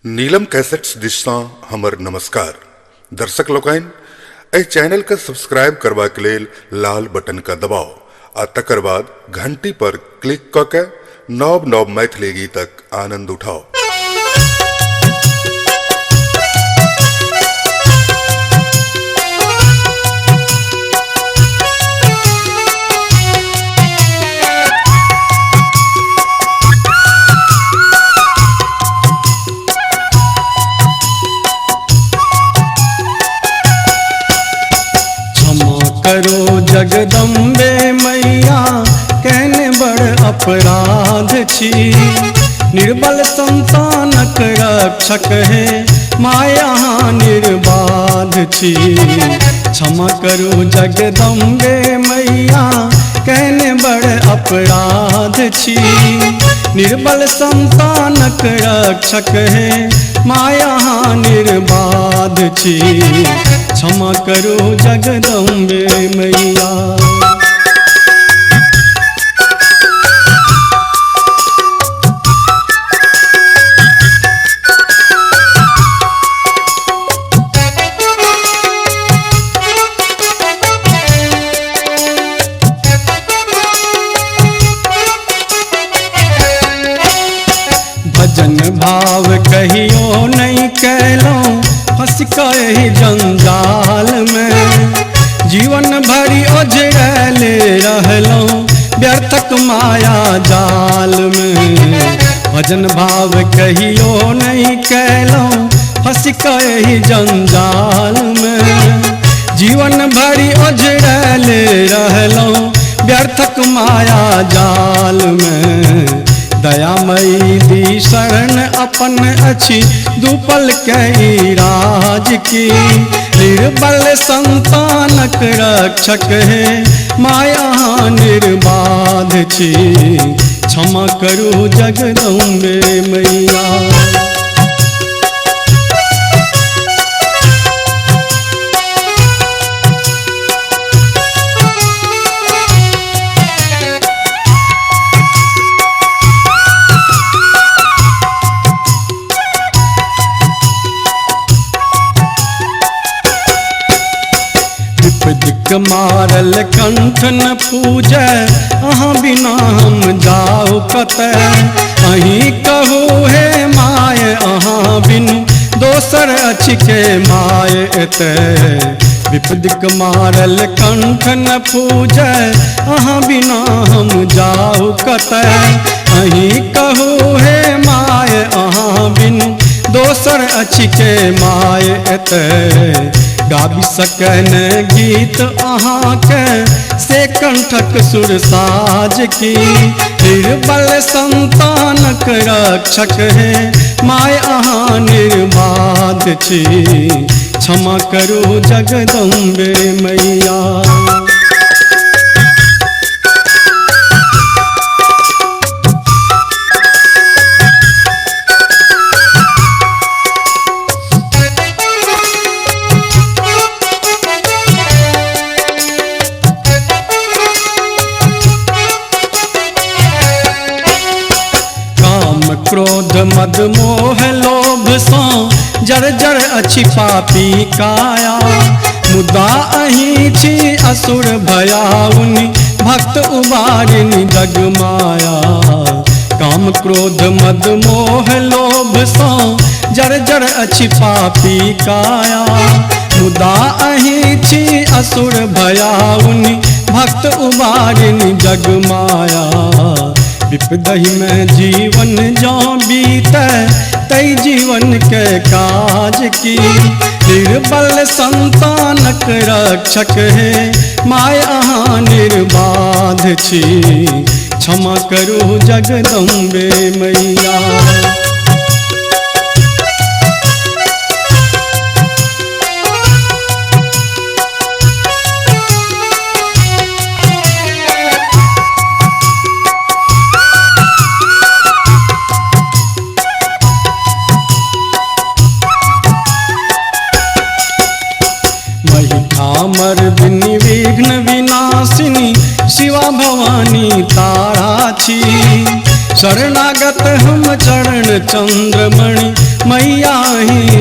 नीलम cassettes दिशा हमर नमस्कार। दर्शक लोकन ए चैनल का सब्सक्राइब करवा के लेल लाल बटन का दबाओ आ तकर बाद घंटी पर क्लिक क के नव नव मैथिली गीतक आनंद उठाओ। करो जगदम्बे मैया कहने बड़ अपराध छी, निर्बल संतानक रक्षक है माया निर्बाध छी। क्षमा करो जगदम्बे मैया कहने बड़ अपराध छी, निर्बल संतानक रक्षक है माया निर्बाध छी। क्षमा करो जगदम्बे मैया। भजन भाव कहियो नहीं कैलूं, फंस कही जंजाल में जीवन भरी ओझरले रहलूं व्यर्थक माया जाल में। भजन भाव कहियो नहीं कैलूं, फंस कही जंजाल में जीवन भरी ओझरले रहलूं व्यर्थक माया जाल में। दयामयी दी शरण अपन अच्छी दुपल कई राज की, निर्बल संतानक रक्षक है माया निर्बाध छी। क्षमा करो जगदम्बे मैया। दिक मारल कंठ न पूजै, अहाँ बिना हम जाओ कतै। अहीं कहू हे माय अहाँ बिनु दोसर अछि के माय एतै। विपदिक मारल कंठ न पूजै, अहाँ बिना हम जाओ कतै। अहीं कहू हे माय अहाँ बिनु दोसर अछि के माय एतै। गाबि सकन गीत अहाँके से कंठक सुर साज की, निर्बल संतानक रक्षक है माय अहाँ निर्बाध छी। क्षमा करो जगदम्बे मैया। क्रोध मद मोह लोभ सो जर्जर अछि पापी काया, मुदा अहीं छी असुर भयाउनि भक्त उबारिनि जग माया। काम क्रोध मद मोह लोभ सो जर्जर अछि पापी काया, मुदा अहीं छी असुर भयाउनि भक्त उबारिनि जग माया। विपदहि में जीवन जो बीते तई जीवन के काज की, निर्बल संतानक रक्षक है माय अहाँ निर्बाध छी। क्षमा करो जगदम्बे मैया। अमर बिनि विघ्न विनाशिनी शिवा भवानी तारा छी। शरणागत हम चरण चंद्रमणि मैया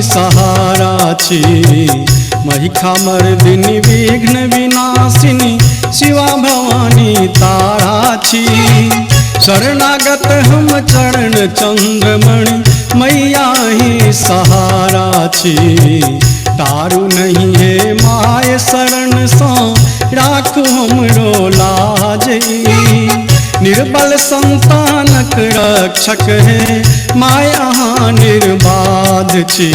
सहारा छी। महिखा मर्दिनी विघ्न विनाशिनी शिवा भवानी तारा छी। शरणागत हम चरण चंद्रमणि मैया ही सहारा छी। तारू नहीं है माय शरण सो राखू हमरो लाज। निर्बल संतानक रक्षक है माय अहाँ निर्बाध छी।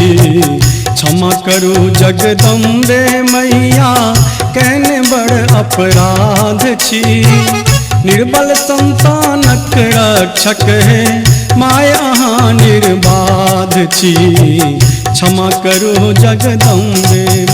क्षमा करू जगदम्बे मैया कहने बड़ अपराध छी। निर्बल संतानक रक्षक है माय अहाँ निर्बाध छी। क्षमा करू जगदम्बे